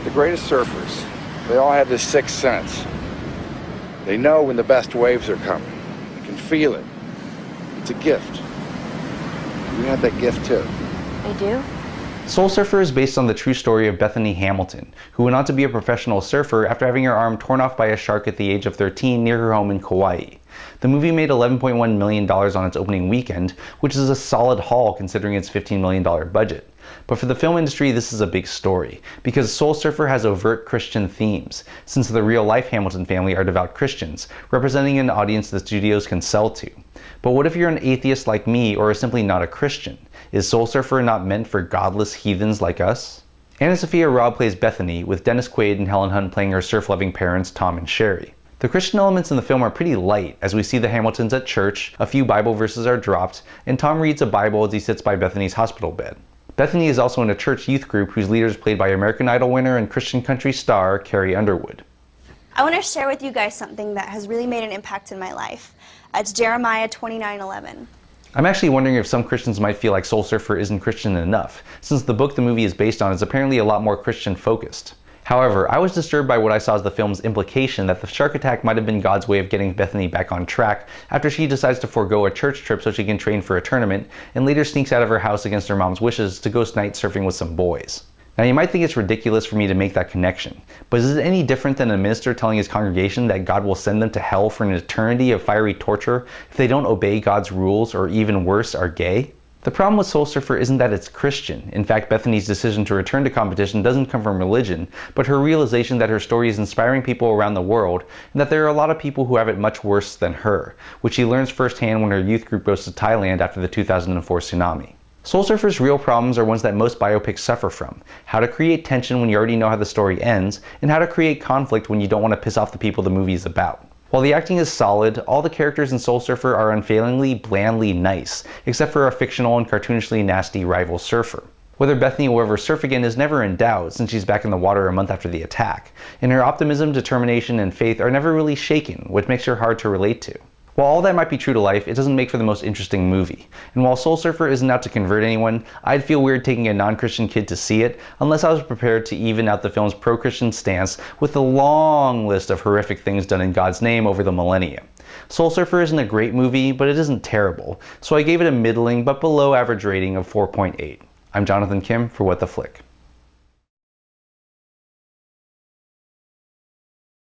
The greatest surfers, they all have this sixth sense. They know when the best waves are coming. They can feel it. It's a gift. You have that gift too. I do? Soul Surfer is based on the true story of Bethany Hamilton, who went on to be a professional surfer after having her arm torn off by a shark at the age of 13 near her home in Kauai. The movie made $11.1 million on its opening weekend, which is a solid haul considering its $15 million budget. But for the film industry, this is a big story, because Soul Surfer has overt Christian themes, since the real-life Hamilton family are devout Christians, representing an audience that studios can sell to. But what if you're an atheist like me, or simply not a Christian? Is Soul Surfer not meant for godless heathens like us? Anna Sophia Robb plays Bethany, with Dennis Quaid and Helen Hunt playing her surf-loving parents Tom and Sherry. The Christian elements in the film are pretty light, as we see the Hamiltons at church, a few Bible verses are dropped, and Tom reads a Bible as he sits by Bethany's hospital bed. Bethany is also in a church youth group whose leader is played by American Idol winner and Christian country star Carrie Underwood. I want to share with you guys something that has really made an impact in my life. It's Jeremiah 29:11. I'm actually wondering if some Christians might feel like Soul Surfer isn't Christian enough, since the book the movie is based on is apparently a lot more Christian focused. However, I was disturbed by what I saw as the film's implication that the shark attack might have been God's way of getting Bethany back on track after she decides to forego a church trip so she can train for a tournament, and later sneaks out of her house against her mom's wishes to go night surfing with some boys. Now you might think it's ridiculous for me to make that connection, but is it any different than a minister telling his congregation that God will send them to hell for an eternity of fiery torture if they don't obey God's rules or even worse, are gay? The problem with Soul Surfer isn't that it's Christian. In fact, Bethany's decision to return to competition doesn't come from religion, but her realization that her story is inspiring people around the world, and that there are a lot of people who have it much worse than her, which she learns firsthand when her youth group goes to Thailand after the 2004 tsunami. Soul Surfer's real problems are ones that most biopics suffer from: how to create tension when you already know how the story ends, and how to create conflict when you don't want to piss off the people the movie is about. While the acting is solid, all the characters in Soul Surfer are unfailingly, blandly nice, except for a fictional and cartoonishly nasty rival surfer. Whether Bethany will ever surf again is never in doubt, since she's back in the water a month after the attack, and her optimism, determination, and faith are never really shaken, which makes her hard to relate to. While all that might be true to life, it doesn't make for the most interesting movie. And while Soul Surfer isn't out to convert anyone, I'd feel weird taking a non-Christian kid to see it, unless I was prepared to even out the film's pro-Christian stance with the long list of horrific things done in God's name over the millennia. Soul Surfer isn't a great movie, but it isn't terrible, so I gave it a middling but below average rating of 4.8. I'm Jonathan Kim for What the Flick.